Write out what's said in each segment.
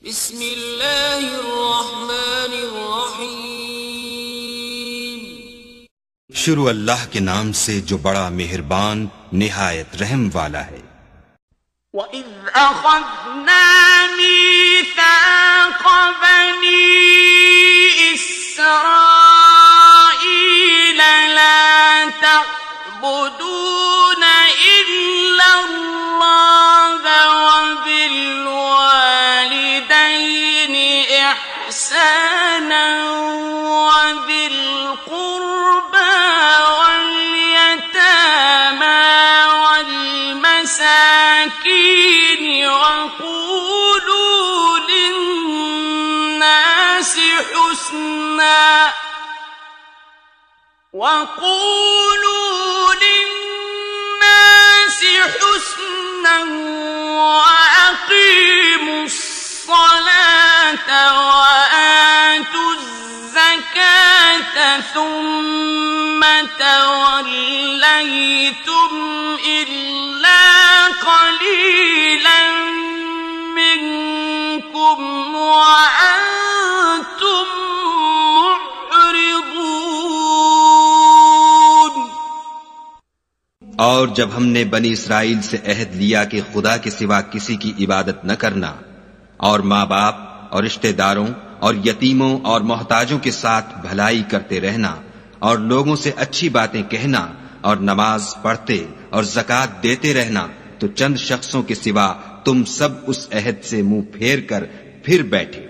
بسم اللہ الرحمن الرحیم۔ شروع اللہ کے نام سے جو بڑا مہربان نہایت رحم والا ہے۔ وَإِذْ أَخَذْنَا مِيثَاقَ بَنِي إِسْرَائِيلَ لَا تَعْبُدُونَ إِلَّا اللَّهَ وَبِالْوَالِدَيْنِ إِحْسَانًا وَذِي الْقُرْبَى وَالْيَتَامَى وَالْمَسَاكِينِ وَقُولُوا لِلنَّاسِ حُسْنًا وَأَقِيمُوا الصَّلَاةَ وَآتُوا الزَّكَاةَ ثُمَّ تَوَلَّيْتُمْ إِلَّا قَلِيلًا مِّنكُمْ وَأَنتُمْ مُعْرِضُونَ۔ اور جب ہم نے بنی اسرائیل سے عہد لیا کہ خدا کے سوا کسی کی عبادت نہ کرنا، اور ماں باپ اور رشتہ داروں اور یتیموں اور محتاجوں کے ساتھ بھلائی کرتے رہنا، اور لوگوں سے اچھی باتیں کہنا، اور نماز پڑھتے اور زکوٰۃ دیتے رہنا، تو چند شخصوں کے سوا تم سب اس عہد سے منہ پھیر کر پھر بیٹھے۔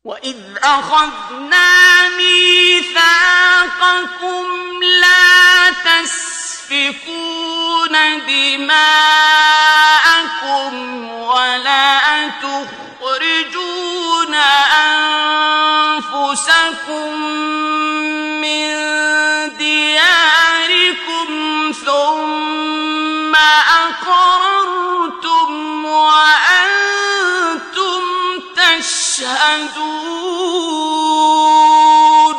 وَإِذْ أَخَذْنَا مِيثَاقَكُمْ لَا تَسْفِكُونَ دِمَاءَكُمْ وَلَا تُخْرِجُونَ أَنفُسَكُمْ مِنْ دِيَارِكُمْ ثُمَّ أَقْرَرْتُمْ وَأَنْتُمْ تشهدون۔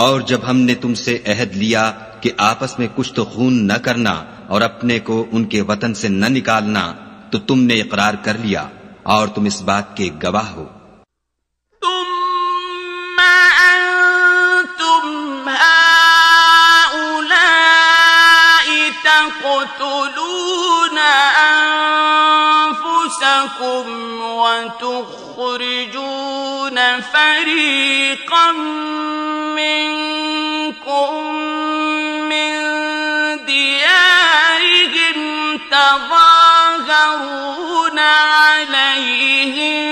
اور جب ہم نے تم سے عہد لیا کہ آپس میں کچھ تو خون نہ کرنا اور اپنے کو ان کے وطن سے نہ نکالنا، تو تم نے اقرار کر لیا اور تم اس بات کے گواہ ہو۔ ثم أنتم هؤلاء تقتلون أنفسكم وتخرجون فريقا منكم من ديارهم تظاهرون عليهم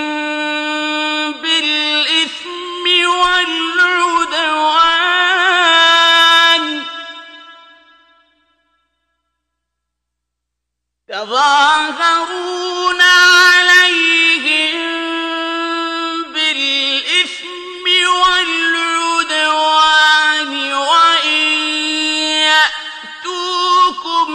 بالإثم والعدوان وإن يأتوكم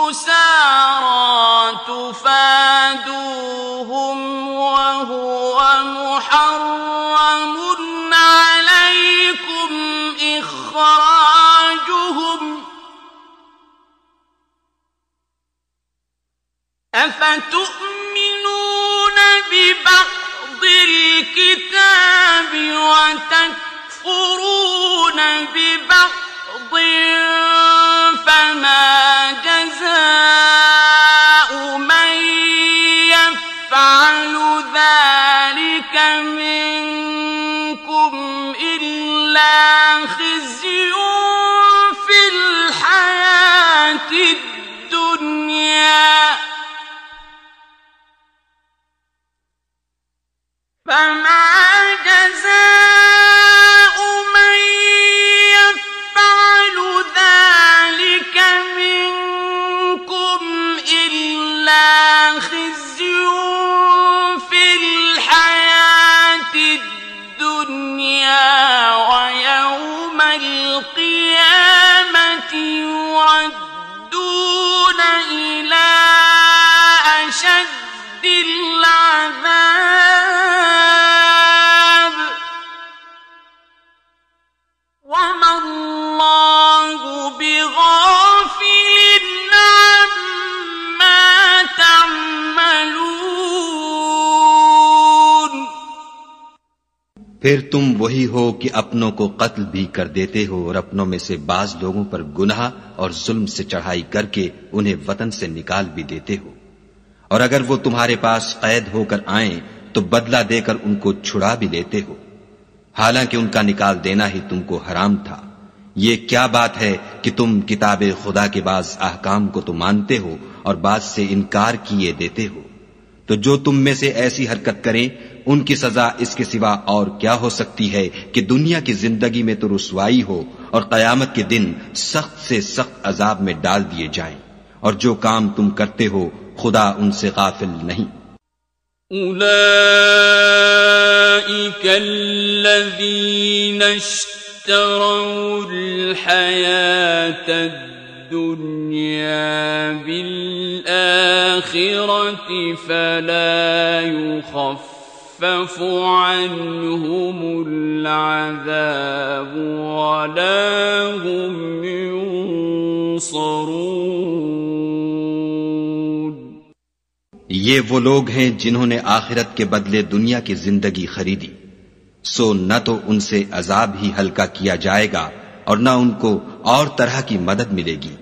أسارى تفادوهم وهو محرم عليكم إخراجهم أفتؤمنون ببعض الكتاب وتكفرون ببعض فما جزاء من يفعل ذلك منكم إلا خزي في الحياة الدنيا فما جزاء من يفعل ذلك منكم إلا خزي في الحياة الدنيا ويوم القيامة يردون إلى أشد العذاب پھر تم وہی ہو کہ اپنوں کو قتل بھی کر دیتے ہو اور اپنوں میں سے بعض لوگوں پر گناہ اور ظلم سے چڑھائی کر کے انہیں وطن سے نکال بھی دیتے ہو، اور اگر وہ تمہارے پاس قید ہو کر آئیں تو بدلہ دے کر ان کو چھڑا بھی لیتے ہو، حالانکہ ان کا نکال دینا ہی تم کو حرام تھا۔ یہ کیا بات ہے کہ تم کتاب خدا کے بعض احکام کو تو مانتے ہو اور بعض سے انکار کیے دیتے ہو؟ تو جو تم میں سے ایسی حرکت کریں ان کی سزا اس کے سوا اور کیا ہو سکتی ہے کہ دنیا کی زندگی میں تو رسوائی ہو اور قیامت کے دن سخت سے سخت عذاب میں ڈال دیے جائیں، اور جو کام تم کرتے ہو خدا ان سے غافل نہیں۔ أولئك الذين اشتروا الحياة الدنيا بالآخرة فلا يخفف عنهم العذاب ولا هم ينصرون۔ یہ وہ لوگ ہیں جنہوں نے آخرت کے بدلے دنیا کی زندگی خریدی، سو نہ تو ان سے عذاب ہی ہلکا کیا جائے گا اور نہ ان کو اور طرح کی مدد ملے گی۔